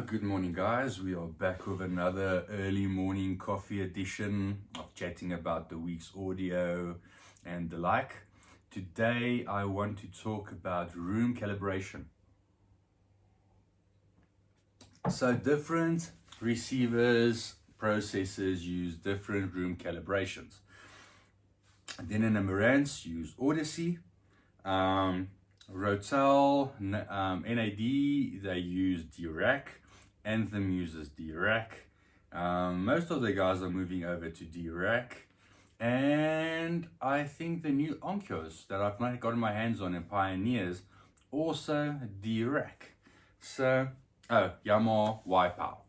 Good morning, guys. We are back with another early morning coffee edition of chatting about the week's audio and the like. Today, I want to talk about room calibration. So, different receivers, processors use different room calibrations. Then in Marantz use Odyssey. Rotel, NAD, they use DRAC. Anthem uses DRAC. Most of the guys are moving over to DRAC. And I think the new Onkyos that I've not gotten my hands on in Pioneers, also DRAC. So, Yamaha Wipeout.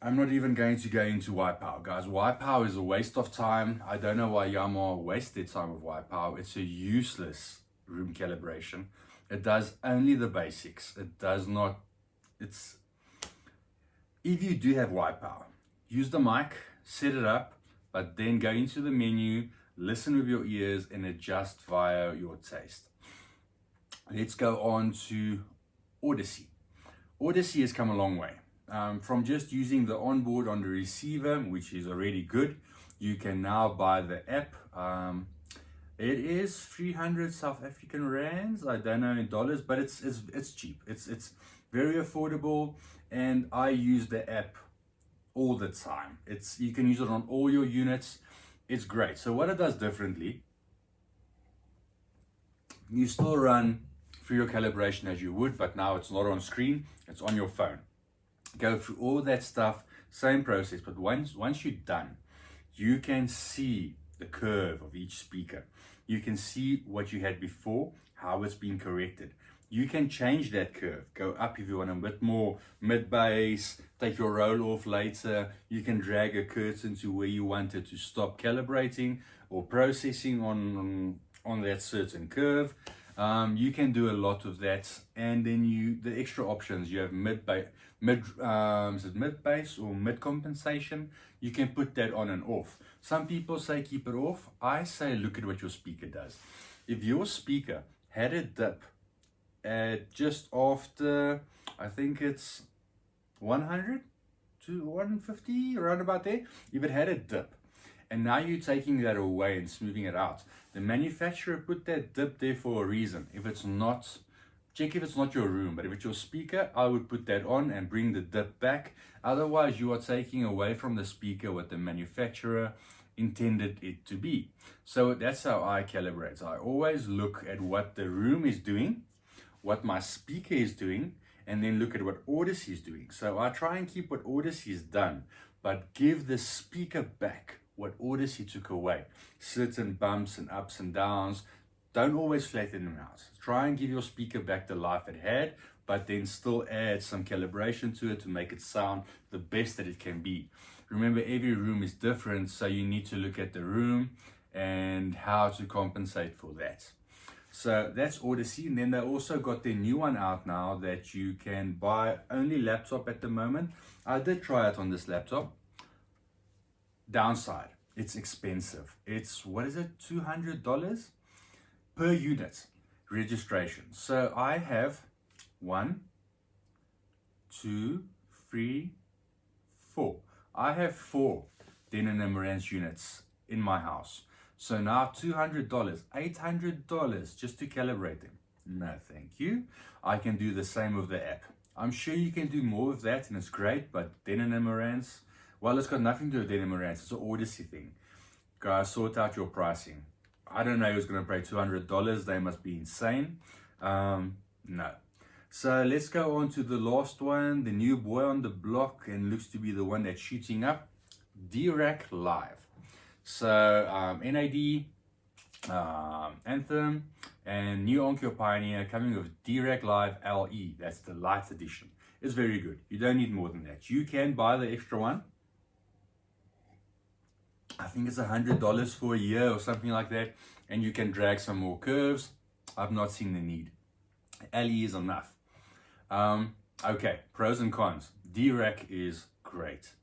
I'm not even going to go into Wipeout, guys. Wipeout is a waste of time. I don't know why Yamaha wasted time with Wipeout. It's a useless room calibration. It does only the basics. It does not, if you do have Wipeout, use the mic, set it up, but then go into the menu, listen with your ears and adjust via your taste. Let's go on to Odyssey. Odyssey has come a long way. From just using the onboard on the receiver, which is already good, you can now buy the app. It is 300 South African rands. I don't know in dollars, but it's cheap. It's very affordable, and I use the app all the time. You can use it on all your units. It's great. So what it does differently, you still run through your calibration as you would, but now it's not on screen, it's on your phone. Go through all that stuff, same process, but once you're done, you can see the curve of each speaker. You can see what you had before, how it's been corrected. You can change that curve, go up if you want a bit more mid-bass, take your roll off later. You can drag a curtain to where you want it to stop calibrating or processing on that certain curve. You can do a lot of that, and then the extra options, you have mid-bass or mid compensation. You can put that on and off. Some people say keep it off. I say look at what your speaker does. If your speaker had a dip at just after, I think it's 100 to 150, around about there. If it had a dip, and now you're taking that away and smoothing it out, the manufacturer put that dip there for a reason. If it's not, check if it's not your room, but if it's your speaker, I would put that on and bring the dip back. Otherwise, you are taking away from the speaker what the manufacturer intended it to be. So that's how I calibrate. I always look at what the room is doing, what my speaker is doing, and then look at what Odyssey is doing. So I try and keep what Odyssey has done, but give the speaker back what Odyssey took away. Certain bumps and ups and downs, don't always flatten them out. Try and give your speaker back the life it had, but then still add some calibration to it to make it sound the best that it can be. Remember, every room is different, so you need to look at the room and how to compensate for that. So that's Odyssey, and then they also got their new one out now that you can buy only laptop at the moment. I did try it on this laptop. Downside, it's expensive. It's, what is it, $200 per unit registration. So I have 1, 2, 3, 4. I have 4 Denon and Marantz units in my house. So now $200, $800 just to calibrate them. No, thank you. I can do the same with the app. I'm sure you can do more of that, and it's great, but Denon and Marantz, well, it's got nothing to do with Denon and Marantz. It's an Odyssey thing. Guys, sort out your pricing. I don't know who's going to pay $200. They must be insane. No. So let's go on to the last one, the new boy on the block, and looks to be the one that's shooting up, DRAC Live. So NAD, Anthem, and new Onkyo Pioneer coming with DRAC Live LE. That's the light edition. It's very good. You don't need more than that. You can buy the extra one. I think it's $100 for a year or something like that, and you can drag some more curves. I've not seen the need. LE is enough. Okay, pros and cons. DRAC is great.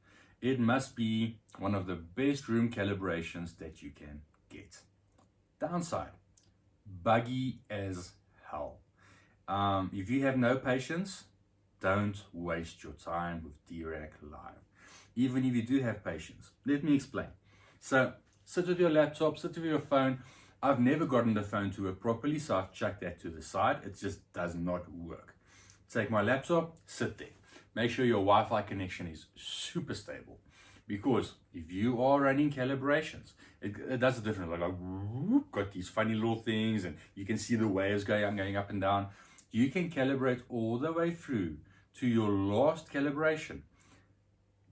It must be one of the best room calibrations that you can get. Downside, buggy as hell. If you have no patience, Don't waste your time with DRAC Live, even if you do have patience. Let me explain. So sit with your laptop, sit with your phone. I've never gotten the phone to work properly, so I've chucked that to the side. It just does not work. Take my laptop, sit there. Make sure your Wi-Fi connection is super stable, because if you are running calibrations, it does a different, like whoop, got these funny little things, and you can see the waves going up and down. You can calibrate all the way through to your last calibration.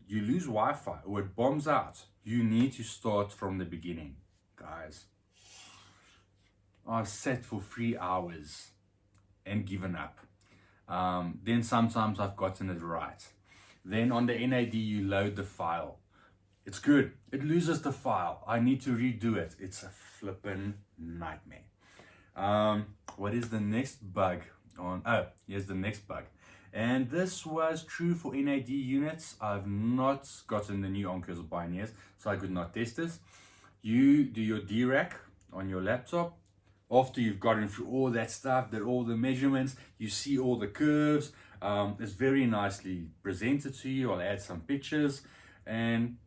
You lose Wi-Fi or it bombs out, you need to start from the beginning, guys. I've sat for 3 hours and given up. Then sometimes I've gotten it right. Then on the NAD you load the file. It's good. It loses the file. I need to redo it. It's a flippin' nightmare. What is the next bug on? Oh, here's the next bug. And this was true for NAD units. I've not gotten the new Onkos or Pioneers, so I could not test this. You do your DRAC on your laptop. After you've gotten through all that stuff, did all the measurements, you see all the curves. It's very nicely presented to you. I'll add some pictures, and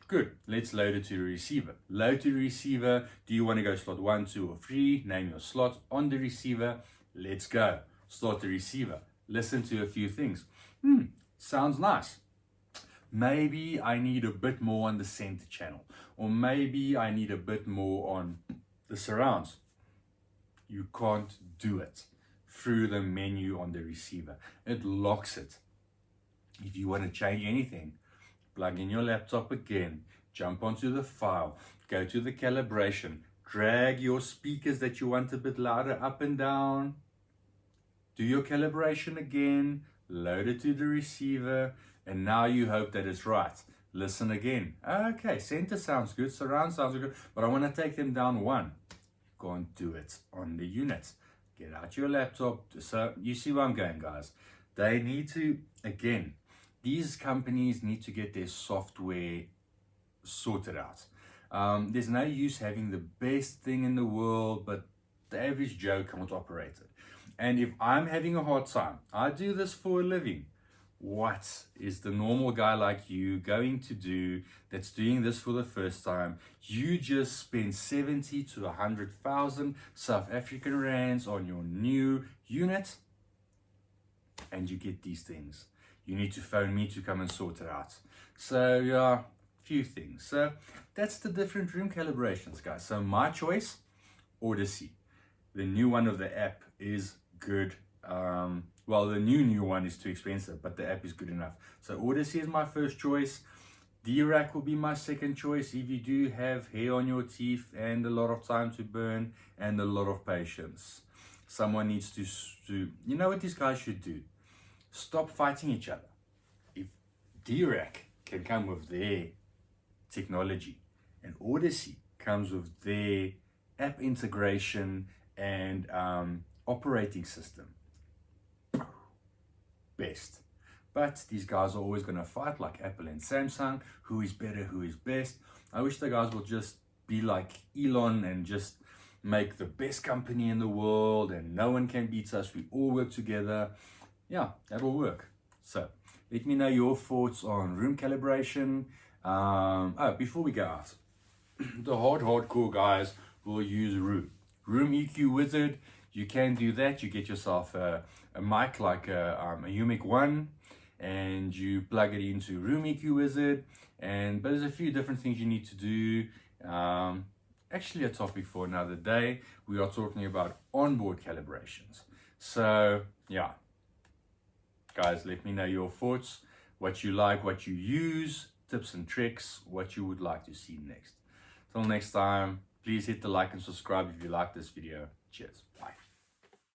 good. Let's load it to the receiver. Load to the receiver. Do you want to go slot 1, 2, or 3? Name your slot on the receiver. Let's go. Start the receiver. Listen to a few things. Sounds nice. Maybe I need a bit more on the center channel, or maybe I need a bit more on the surrounds. You can't do it through the menu on the receiver. It locks it. If you want to change anything, plug in your laptop again, jump onto the file, go to the calibration, drag your speakers that you want a bit louder up and down, do your calibration again, load it to the receiver, and now you hope that it's right. Listen again. Okay, center sounds good, surround sounds good, but I want to take them down one. Can't do it on the unit. Get out your laptop. So you see where I'm going, guys. They need to, again, these companies need to get their software sorted out. There's no use having the best thing in the world, but the average Joe can't operate it. And if I'm having a hard time, I do this for a living. What is the normal guy like you going to do that's doing this for the first time? You just spend 70 to 100,000 South African rands on your new unit, and you get these things. You need to phone me to come and sort it out. So yeah, few things. So that's the different room calibrations, guys. So my choice, Odyssey. The new one of the app is good. Well, the new one is too expensive, but the app is good enough. So Odyssey is my first choice. DRAC will be my second choice if you do have hair on your teeth and a lot of time to burn and a lot of patience. Someone needs to you know what these guys should do? Stop fighting each other. If DRAC can come with their technology and Odyssey comes with their app integration and operating system, best. But these guys are always going to fight like Apple and Samsung. Who is better, who is best? I wish the guys will just be like Elon and just make the best company in the world and no one can beat us. We all work together. Yeah, that will work. So let me know your thoughts on room calibration. Before we go out, the hardcore guys will use Room EQ Wizard. You can do that. You get yourself a mic like a Umic 1 and you plug it into Room EQ Wizard. But there's a few different things you need to do. Actually a topic for another day. We are talking about onboard calibrations. So yeah, guys, let me know your thoughts, what you like, what you use, tips and tricks, what you would like to see next. Till next time, please hit the like and subscribe if you like this video. Cheers. Bye.